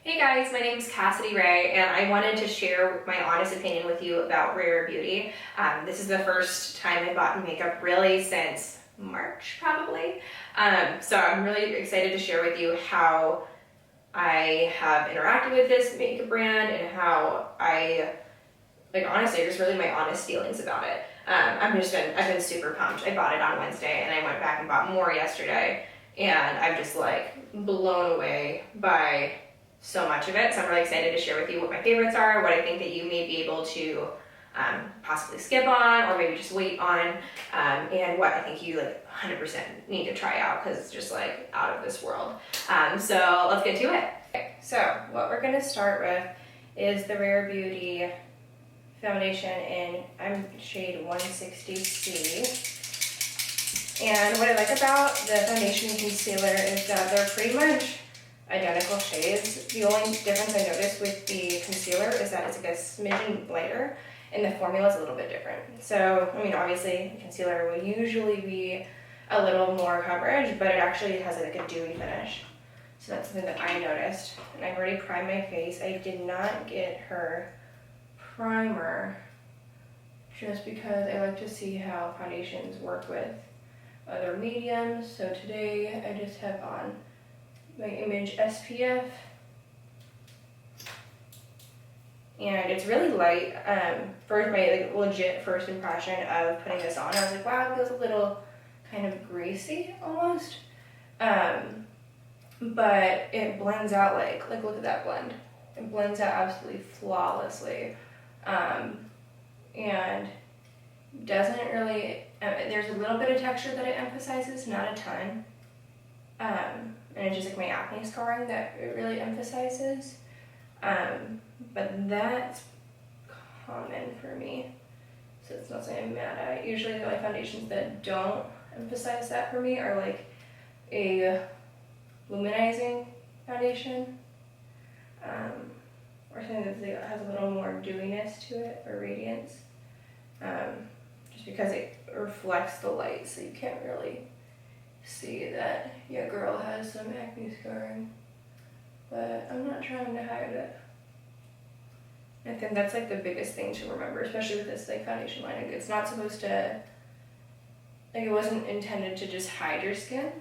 Hey guys, my name is Cassidy Ray, and I wanted to share my honest opinion with you about Rare Beauty. This is the first time I bought makeup really since March, probably. So I'm really excited to share with you how I have interacted with this makeup brand and how honestly, just really my honest feelings about it. I've been super pumped. I bought it on Wednesday, and I went back and bought more yesterday, and I'm just like blown away by so much of it. So I'm really excited to share with you what my favorites are, what I think that you may be able to possibly skip on or maybe just wait on, and what I think you 100% need to try out because it's just like out of this world. So let's get to it. Okay, so what we're gonna start with is the Rare Beauty foundation in shade 160C. And what I like about the foundation and concealer is that they're pretty much identical shades. The only difference I noticed with the concealer is that it's like a smidgen lighter and the formula is a little bit different. So, I mean, obviously concealer will usually be a little more coverage, but it actually has like a dewy finish. So that's something that I noticed. And I've already primed my face. I did not get her primer just because I like to see how foundations work with other mediums. So today I just have on my Image SPF, and it's really light. For my legit first impression of putting this on, I was like, wow, it feels a little kind of greasy almost, but it blends out like look at that blend. It blends out absolutely flawlessly, and doesn't really. There's a little bit of texture that it emphasizes, not a ton. And it's just like my acne scarring that it really emphasizes. But that's common for me, so it's not something I'm mad at. Usually the foundations that don't emphasize that for me are like a luminizing foundation, or something that has a little more dewiness to it, or radiance, just because it reflects the light, so you can't really see that your girl has some acne scarring, but I'm not trying to hide it. I think that's like the biggest thing to remember, especially with this foundation line. It's not supposed to, it wasn't intended to just hide your skin,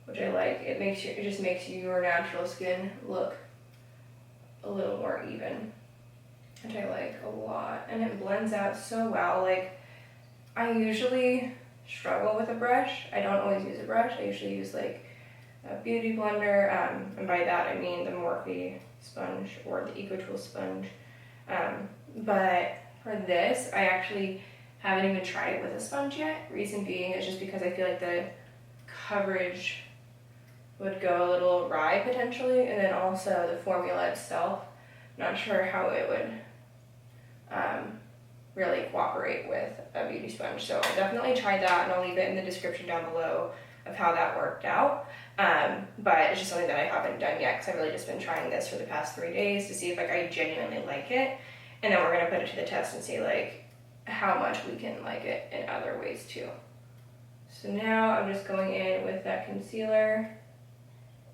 which I like. It just makes your natural skin look a little more even, which I like a lot, and it blends out so well. I usually struggle with a brush. I don't always use a brush. I usually use a beauty blender, and by that I mean the Morphe sponge or the EcoTool sponge. But for this, I actually haven't even tried it with a sponge yet. Reason being is just because I feel like the coverage would go a little awry potentially, and then also the formula itself, not sure how it would really cooperate with a beauty sponge. So I'll definitely try that, and I'll leave it in the description down below of how that worked out. But it's just something that I haven't done yet because I've really just been trying this for the past 3 days to see if I genuinely like it, and then we're gonna put it to the test and see how much we can like it in other ways too. So now I'm just going in with that concealer.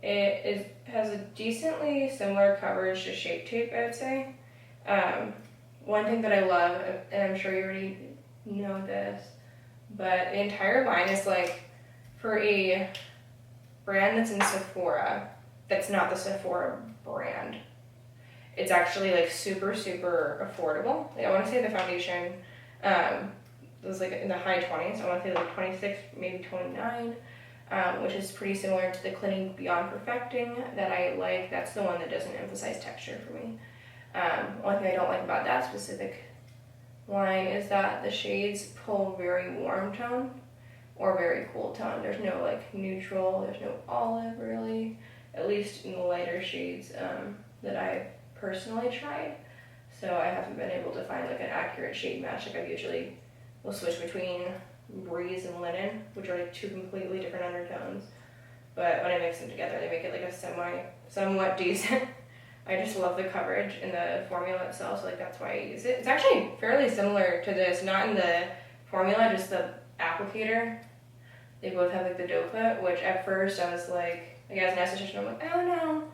It has a decently similar coverage to Shape Tape, I would say. One thing that I love, and I'm sure you already know this, but the entire line is for a brand that's in Sephora, that's not the Sephora brand, it's actually super, super affordable. I want to say the foundation was in the high 20s. I want to say 26, maybe 29, which is pretty similar to the Clinique Beyond Perfecting that I like. That's the one that doesn't emphasize texture for me. One thing I don't like about that specific line is that the shades pull very warm tone or very cool tone. There's no neutral, there's no olive really, at least in the lighter shades that I've personally tried. So I haven't been able to find an accurate shade match. I usually will switch between Breeze and Linen, which are two completely different undertones. But when I mix them together, they make it a somewhat decent. I just love the coverage in the formula itself, so that's why I use it. It's actually fairly similar to this, not in the formula, just the applicator. They both have the doe foot, which at first I was as an esthetician, I'm oh no,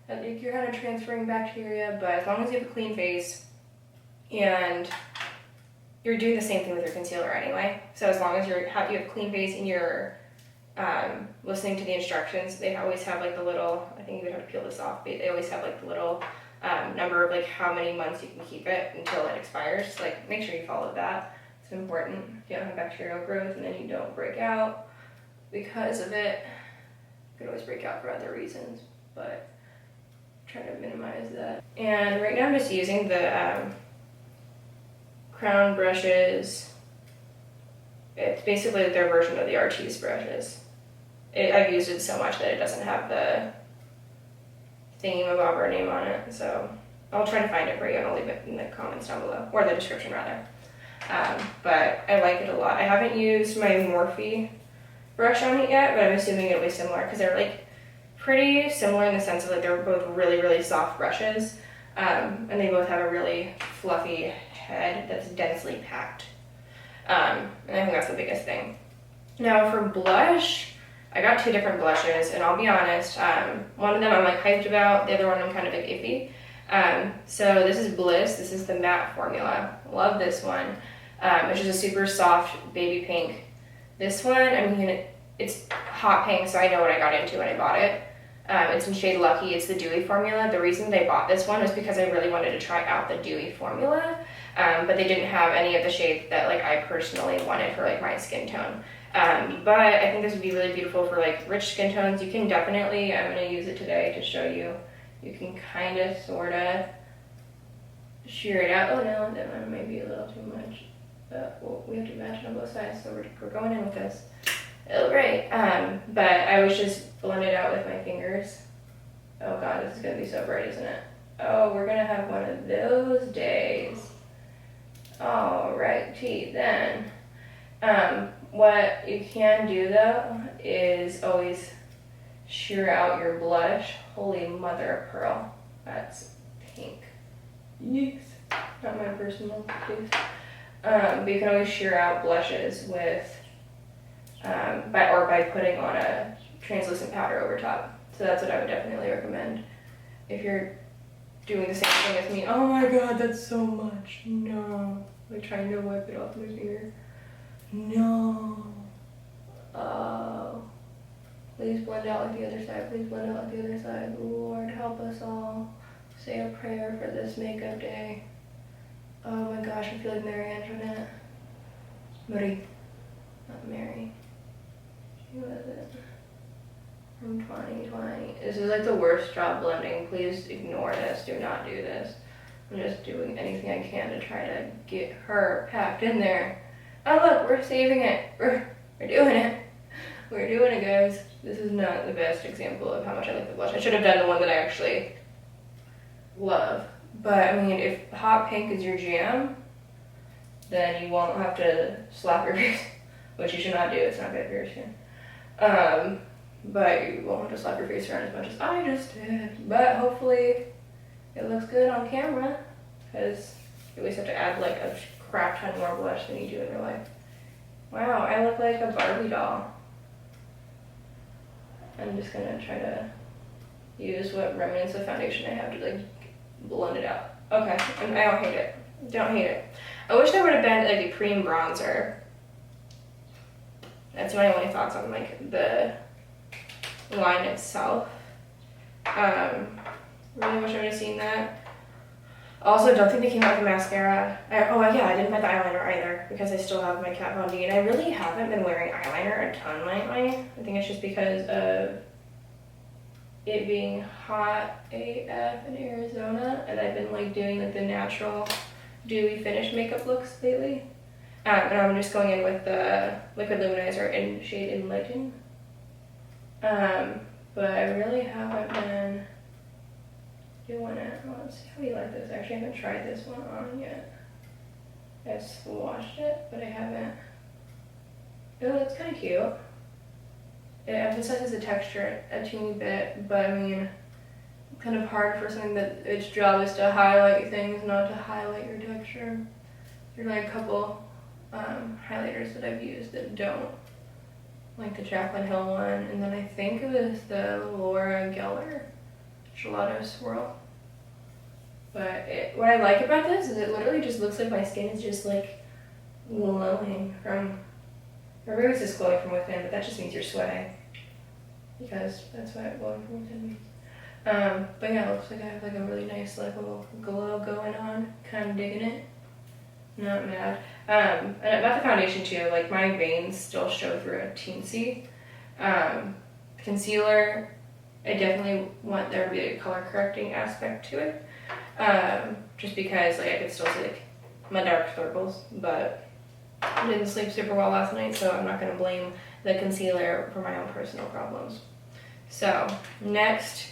Like you're kind of transferring bacteria, but as long as you have a clean face and you're doing the same thing with your concealer anyway. So as long as you have a clean face and you're listening to the instructions, they always have like the little, I think you would have to peel this off, but they always have like the little number of like how many months you can keep it until it expires. Like make sure you follow that. It's important. You don't have bacterial growth and then you don't break out because of it. You could always break out for other reasons, but try to minimize that. And right now I'm just using the crown brushes. It's basically their version of the Artiste brushes. I've used it so much that it doesn't have the thingy-mabobber name on it, so I'll try to find it for you and I'll leave it in the comments down below, or the description rather. But I like it a lot. I haven't used my Morphe brush on it yet, but I'm assuming it'll be similar because they're like pretty similar in the sense of like they're both really, really soft brushes, and they both have a really fluffy head that's densely packed. And I think that's the biggest thing. Now for blush, I got 2 different blushes, and I'll be honest, one of them I'm like hyped about, the other one I'm kind of like iffy. So this is Bliss, this is the matte formula. Love this one, which is a super soft baby pink. This one, I mean, it's hot pink, so I know what I got into when I bought it. It's in shade Lucky, it's the Dewey formula. The reason they bought this one was because I really wanted to try out the Dewey formula, but they didn't have any of the shades that like I personally wanted for like my skin tone. But I think this would be really beautiful for like rich skin tones. You can definitely, I'm going to use it today to show you, you can kind of sort of sheer it out. Oh no, that one might be a little too much. Well, we have to match it on both sides, so we're going in with this. It'll great. But I always just blend it out with my fingers. Oh god, this is going to be so bright, isn't it? Oh, we're going to have one of those days. Alrighty then. What you can do though is always sheer out your blush. Holy mother of pearl, that's pink. Yikes, not my personal taste. But you can always sheer out blushes with, by putting on a translucent powder over top. So that's what I would definitely recommend if you're doing the same thing as me. Oh my god, that's so much. No, like trying to wipe it off my finger. No. Oh. Please blend out like the other side. Please blend out like the other side. Lord, help us all. Say a prayer for this makeup day. Oh my gosh, I feel like Mary Antoinette. Marie. Not Mary. Who was it? From 2020. This is like the worst job blending. Please ignore this. Do not do this. I'm just doing anything I can to try to get her packed in there. Oh look, we're saving it. We're doing it. We're doing it, guys. This is not the best example of how much I like the blush. I should have done the one that I actually love. But I mean, if hot pink is your jam, then you won't have to slap your face, which you should not do. It's not good for your skin. But you won't have to slap your face around as much as I just did. But hopefully it looks good on camera, because you always have to add like a crap ton more blush than you do in real life. Wow, I look like a Barbie doll. I'm just gonna try to use what remnants of foundation I have to like blend it out. Okay, and I don't hate it. Don't hate it. I wish there would have been like a cream bronzer. That's my only thoughts on like the line itself. Really wish I would have seen that. Also, don't think they came out with a mascara. I didn't buy the eyeliner either because I still have my Kat Von D, and I really haven't been wearing eyeliner a ton lately. I think it's just because of it being hot AF in Arizona, and I've been like doing like the natural dewy finish makeup looks lately. And I'm just going in with the liquid luminizer in shade Enlighten. But I really haven't been doing it. Let's see how you like this. Actually, I haven't tried this one on yet. I've swatched it, but I haven't. Oh, it's kind of cute. It emphasizes the texture a teeny bit, but I mean, kind of hard for something that its job is to highlight things, not to highlight your texture. There's like a couple highlighters that I've used that don't, like the Jaclyn Hill one, and then I think it was the Laura Geller gelato swirl. But what I like about this is it literally just looks like my skin is just like glowing from, everybody was just glowing from within, but that just means you're sweating. Because that's what glowing from within means. But yeah, it looks like I have like a really nice like little glow going on. Kind of digging it. Not mad. And about the foundation too, like my veins still show through a teensy. Concealer, I definitely want there to be a color correcting aspect to it. Just because like I could still see like my dark circles, but I didn't sleep super well last night, so I'm not gonna blame the concealer for my own personal problems. So next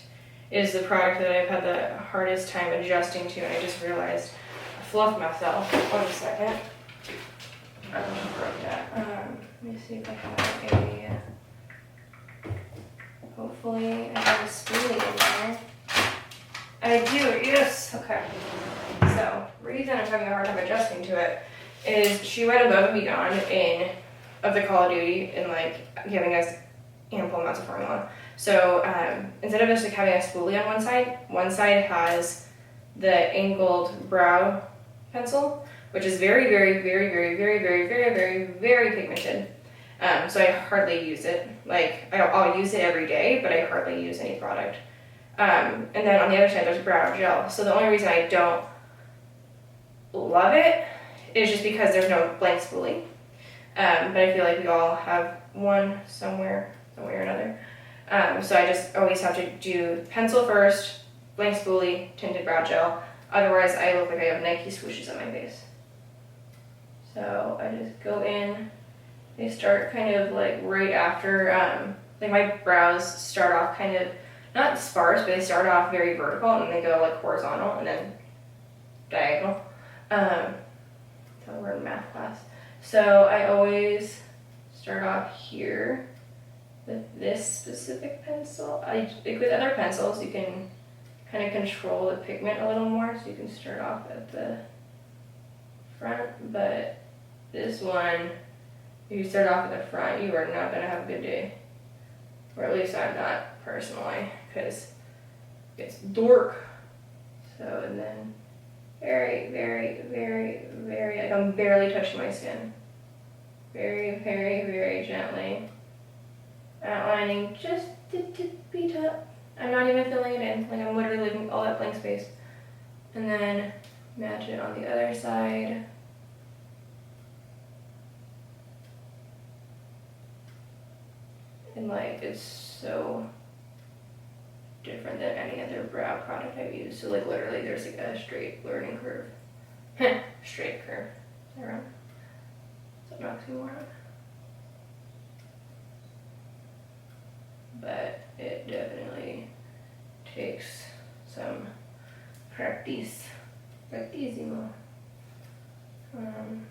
is the product that I've had the hardest time adjusting to, and I just realized I fluffed myself. Wait a second. I broke that. Let me see if I have a, hopefully I have a spoolie in there. I do, yes, okay. So, reason I'm having a hard time adjusting to it is she went above and beyond of the Call of Duty in like giving us ample amounts of formula. So instead of just like having a spoolie on one side has the angled brow pencil, which is very, very, very, very, very, very, very, very, very pigmented. So I hardly use it. Like I'll use it every day, but I hardly use any product. And then on the other side, there's brow gel. So the only reason I don't love it is just because there's no blank spoolie. But I feel like we all have one somewhere or another. So I just always have to do pencil first, blank spoolie, tinted brow gel. Otherwise, I look like I have Nike swooshes on my face. So I just go in. They start kind of like right after, like my brows start off kind of, not sparse, but they start off very vertical and they go like horizontal and then diagonal. So we're in math class. So I always start off here with this specific pencil. Like with other pencils, you can kind of control the pigment a little more, so you can start off at the front, but this one, if you start off at the front, you are not going to have a good day. Or at least I'm not, personally, because it's dark. So, and then very, very, very, very, like I'm barely touching my skin. Very, very, very gently. Outlining just the tippy top. I'm not even filling it in, like I'm literally leaving all that blank space. And then match it on the other side. And like, it's so different than any other brow product I've used. So like literally there's like a straight learning curve. Straight curve. Is that wrong? Is that an oxymoron? But it definitely takes some practice. Practissimo. I'm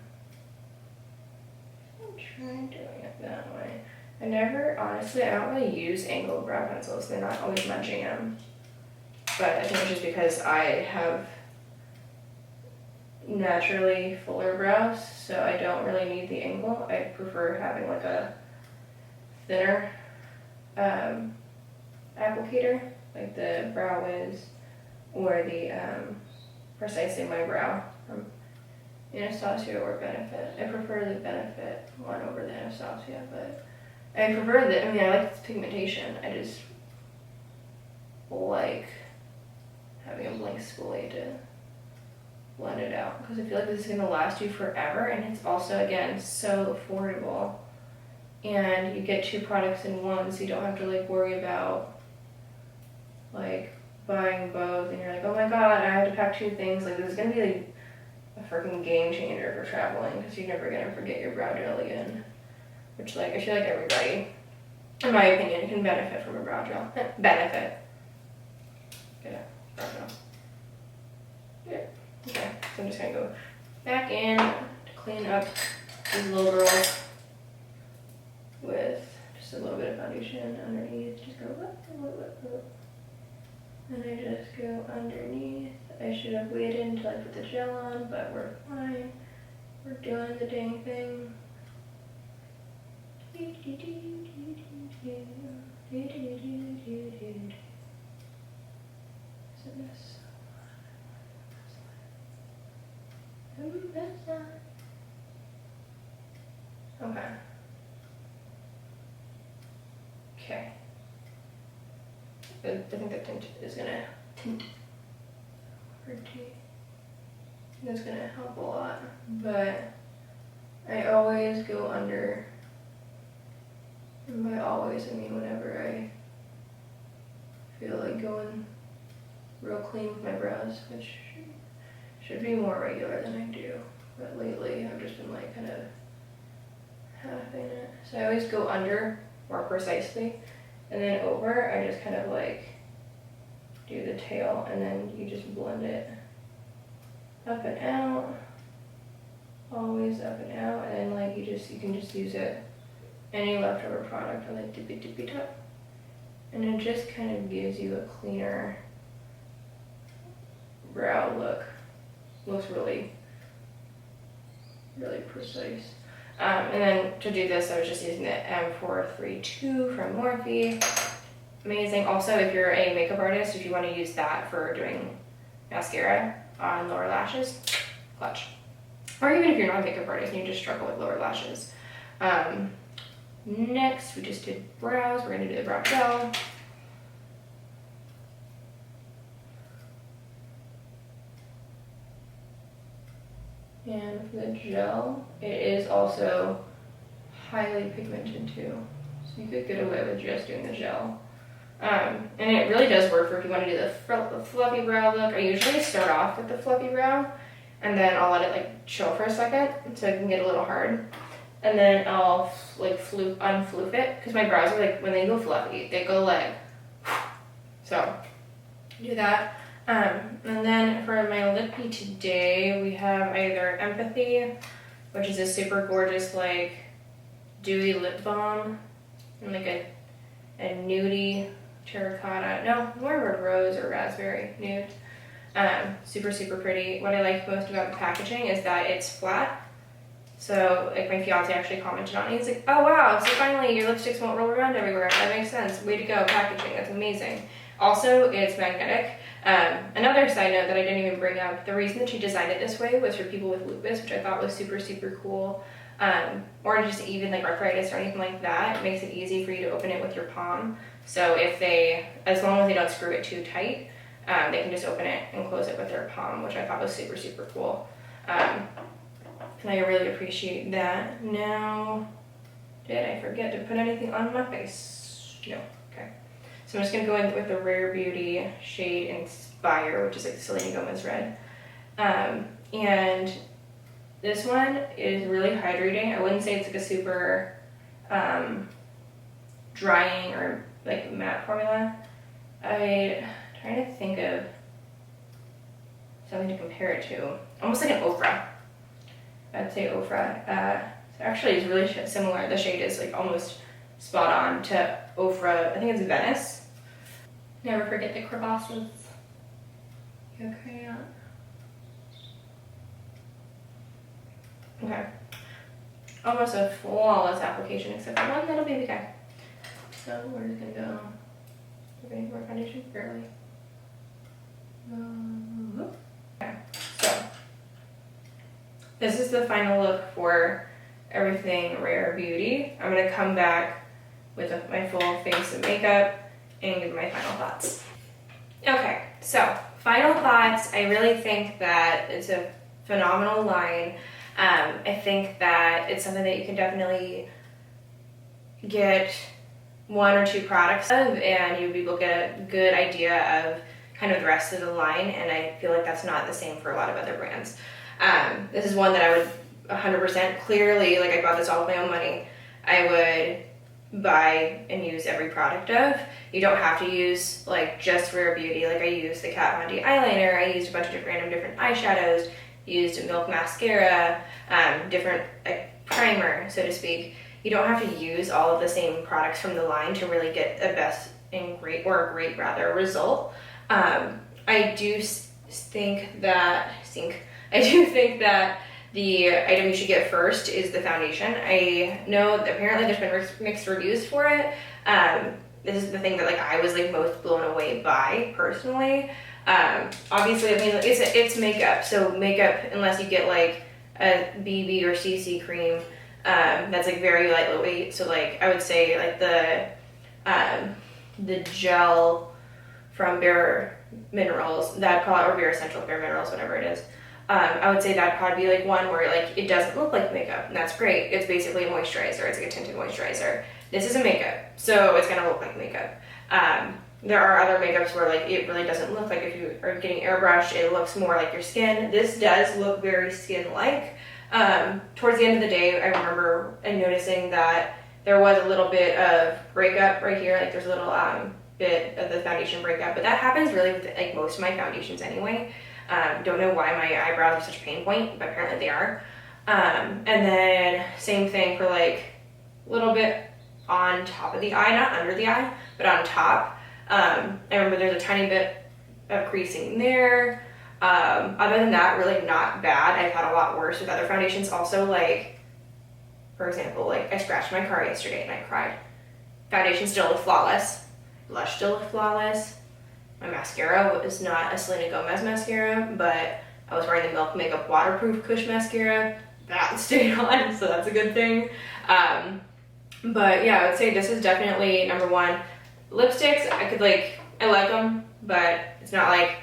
trying doing it that way. Honestly, I don't really use angled brow pencils. They're not always my jam. But I think it's just because I have naturally fuller brows, so I don't really need the angle. I prefer having like a thinner applicator, like the Brow Wiz or the Precisely My Brow from Anastasia or Benefit. I prefer the Benefit one over the Anastasia, but I prefer I like this pigmentation. I just like having a blank spoolie to blend it out, because I feel like this is going to last you forever, and it's also, again, so affordable. And you get two products in one, so you don't have to like worry about like buying both, and you're like, oh my god, I have to pack two things. Like this is going to be like a freaking game changer for traveling, because you're never going to forget your brow gel again. Which, like, I feel like everybody, in my opinion, can benefit from a brow gel. Benefit. Yeah, brow gel. Yeah. Okay, so I'm just gonna go back in to clean up these little girls with just a little bit of foundation underneath. Just go whoop. And I just go underneath. I should have waited until I put the gel on, but we're fine. We're doing the dang thing. Okay. Okay. I think that tint is gonna that's gonna help a lot. But I always go under. And by always, I mean whenever I feel like going real clean with my brows, which should be more regular than I do. But lately, I've just been like kind of halving it. So I always go under more precisely, and then over, I just kind of like do the tail, and then you just blend it up and out, always up and out, and then like you can just use it, any leftover product on the tippy top, and it just kind of gives you a cleaner brow look. Looks really, really precise. And then to do this, I was just using the M432 from Morphe. Amazing. Also, if you're a makeup artist, if you want to use that for doing mascara on lower lashes, clutch. Or even if you're not a makeup artist and you just struggle with lower lashes. Next, we just did brows. We're going to do the brow gel. And for the gel, it is also highly pigmented too. So you could get away with just doing the gel. And it really does work for if you want to do the fluffy brow look. I usually start off with the fluffy brow, and then I'll let it like chill for a second so it can get a little hard. And then I'll like unfloof it, because my brows are like, when they go fluffy, they go like, so do that. And then for my lippy today, we have either Empathy, which is a super gorgeous like dewy lip balm, and like a nudie terracotta, no, more of a rose or raspberry nude. Super, super pretty. What I like most about the packaging is that it's flat. So like my fiance actually commented on it. He's like, oh wow, so finally your lipsticks won't roll around everywhere. That makes sense. Way to go, packaging. That's amazing. Also, it's magnetic. Another side note that I didn't even bring up, the reason that she designed it this way was for people with lupus, which I thought was super, super cool. Or just even like arthritis or anything like that. It makes it easy for you to open it with your palm. So if as long as they don't screw it too tight, they can just open it and close it with their palm, which I thought was super, super cool. And I really appreciate that. Now, did I forget to put anything on my face? No, okay. So I'm just gonna go in with the Rare Beauty shade Inspire, which is like Selena Gomez red. And this one is really hydrating. I wouldn't say it's like a super drying or like matte formula. I'm trying to think of something to compare it to. Almost like an Ofra. I'd say Ofra. Actually, it's really similar. The shade is like almost spot on to Ofra. I think it's Venice. Never forget the crevasses. Okay. Okay. Almost a flawless application, except for one little baby guy. So we're just gonna go. Okay, more foundation, barely. Okay. So this is the final look for everything Rare Beauty. I'm gonna come back with my full face of makeup and give my final thoughts. Okay, so final thoughts. I really think that it's a phenomenal line. I think that it's something that you can definitely get one or two products of, and you'll be able to get a good idea of kind of the rest of the line, and I feel like that's not the same for a lot of other brands. This is one that I would 100% clearly, like I bought this all with my own money, I would buy and use every product of. You don't have to use like just Rare Beauty. Like I used the Kat Von D eyeliner, I used a bunch of different eyeshadows, used Milk mascara, different primer, so to speak. You don't have to use all of the same products from the line to really get a great result. I do think that the item you should get first is the foundation. I know that apparently there's been mixed reviews for it. This is the thing that like I was like most blown away by personally. Obviously, I mean, it's makeup, so makeup, unless you get like a BB or CC cream, that's like very lightweight. So like I would say like the gel from bareMinerals, that probably, or Bare Essential bareMinerals, whatever it is. I would say that'd probably be like one where like it doesn't look like makeup, and that's great. It's basically a moisturizer. It's like a tinted moisturizer. This is a makeup, so it's gonna look like makeup. There are other makeups where like it really doesn't look like, if you are getting airbrushed, it looks more like your skin. This does look very skin-like. Towards the end of the day, I remember noticing that there was a little bit of breakup right here, like there's a little bit of the foundation breakup, but that happens really with like most of my foundations anyway. Don't know why my eyebrows are such a pain point, but apparently they are. And then same thing for like a little bit on top of the eye, not under the eye, but on top. I remember there's a tiny bit of creasing there. Other than that, really not bad. I've had a lot worse with other foundations. Also, like, for example, like I scratched my car yesterday and I cried. Foundation still looked flawless. Blush still looked flawless. My mascara is not a Selena Gomez mascara, but I was wearing the Milk Makeup Waterproof Kush mascara. That stayed on, so that's a good thing. But yeah, I would say this is definitely number one. Lipsticks, I like them, but it's not like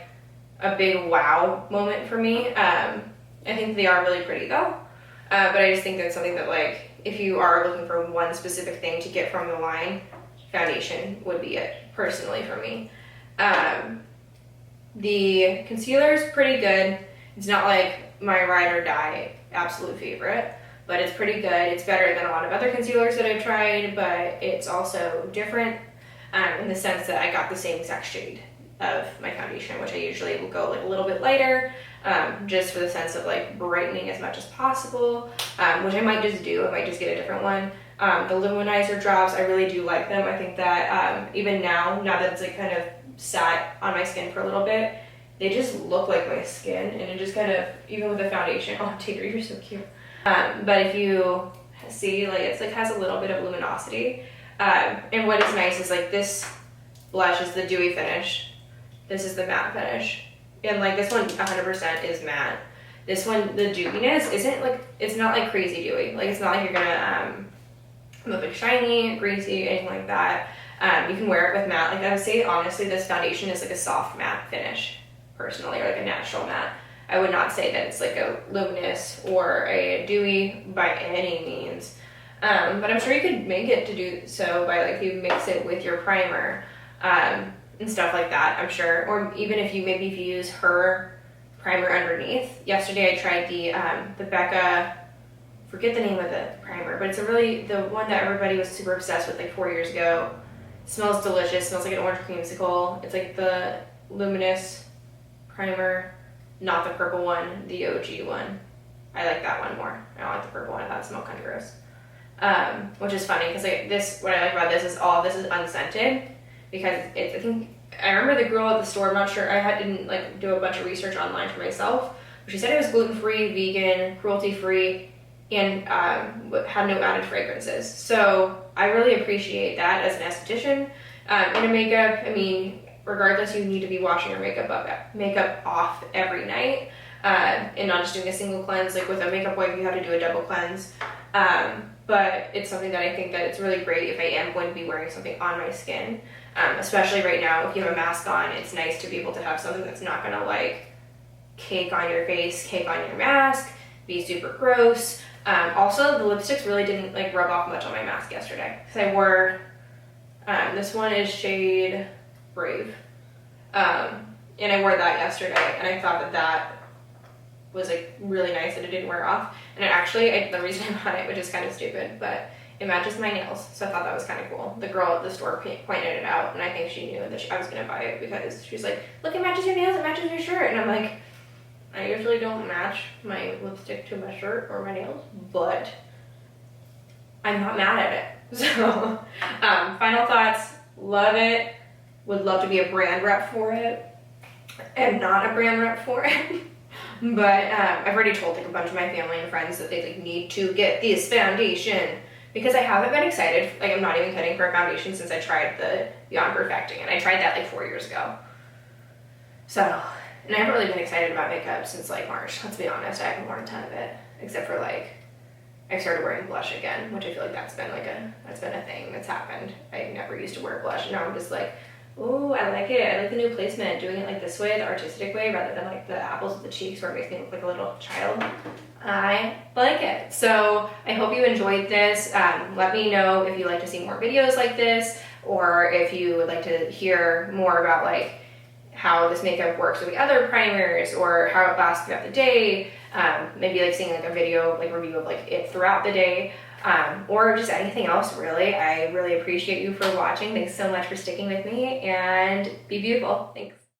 a big wow moment for me. I think they are really pretty though. But I just think that's something that, like, if you are looking for one specific thing to get from the line, foundation would be it, personally, for me. The concealer is pretty good. It's not like my ride or die absolute favorite, but it's pretty good. It's better than a lot of other concealers that I've tried, but it's also different in the sense that I got the same exact shade of my foundation, which I usually will go like a little bit lighter, just for the sense of like brightening as much as possible, which I might just do. I might just get a different one. The Luminizer drops, I really do like them. I think that even now that it's like kind of sat on my skin for a little bit, they just look like my skin, and it just kind of, even with the foundation, oh Tater, you're so cute. But if you see, like, it's like has a little bit of luminosity. And what is nice is like this blush is the dewy finish. This is the matte finish. And like this one 100% is matte. This one, the dewiness isn't like, it's not like crazy dewy. Like it's not like you're gonna look like shiny, greasy, anything like that. You can wear it with matte. Like I would say, honestly, this foundation is like a soft matte finish, personally, or like a natural matte. I would not say that it's like a luminous or a dewy by any means. But I'm sure you could make it to do so by like, you mix it with your primer and stuff like that, I'm sure. Or even if you use her primer underneath. Yesterday I tried the Becca, forget the name of the primer, but it's the one that everybody was super obsessed with like 4 years ago. It smells delicious, smells like an orange creamsicle. It's like the luminous primer, not the purple one, the OG one. I like that one more. I don't like the purple one. I thought it smelled kind of gross. Which is funny because like what I like about this is all of this is unscented, because I think I remember the girl at the store. I'm not sure. I didn't like do a bunch of research online for myself. But she said it was gluten-free, vegan, cruelty-free, and had no added fragrances. So I really appreciate that as an esthetician. In a makeup, I mean, regardless, you need to be washing your makeup off every night, and not just doing a single cleanse. Like with a makeup wipe, you have to do a double cleanse. But it's something that I think that it's really great if I am going to be wearing something on my skin. Especially right now, if you have a mask on, it's nice to be able to have something that's not gonna like cake on your face, cake on your mask, be super gross. Also, the lipsticks really didn't like rub off much on my mask yesterday, because I wore, this one is shade Brave, and I wore that yesterday, and I thought that was like really nice that it didn't wear off. And it actually, the reason I bought it, which is kind of stupid, but it matches my nails, so I thought that was kind of cool. The girl at the store pointed it out, and I think she knew that I was gonna buy it, because she was like, look, it matches your nails, it matches your shirt. And I'm like, I usually don't match my lipstick to my shirt or my nails, but I'm not mad at it. So, final thoughts, love it. Would love to be a brand rep for it. I'm not a brand rep for it. But I've already told like a bunch of my family and friends that they like need to get this foundation, because I haven't been excited. Like, I'm not even kidding, for a foundation since I tried the Beyond Perfecting, and I tried that like 4 years ago. So, and I haven't really been excited about makeup since like March, let's be honest. I haven't worn a ton of it, except for like, I started wearing blush again, which I feel like that's been a thing that's happened. I never used to wear blush, and now I'm just like, ooh, I like it. I like the new placement, doing it like this way, the artistic way, rather than like the apples of the cheeks where it makes me look like a little child. I like it. So I hope you enjoyed this. Let me know if you'd like to see more videos like this, or if you would like to hear more about like how this makeup works with the other primers, or how it lasts throughout the day. Maybe like seeing like a video like review of like it throughout the day, or just anything else really. I really appreciate you for watching. Thanks so much for sticking with me, and be beautiful. Thanks.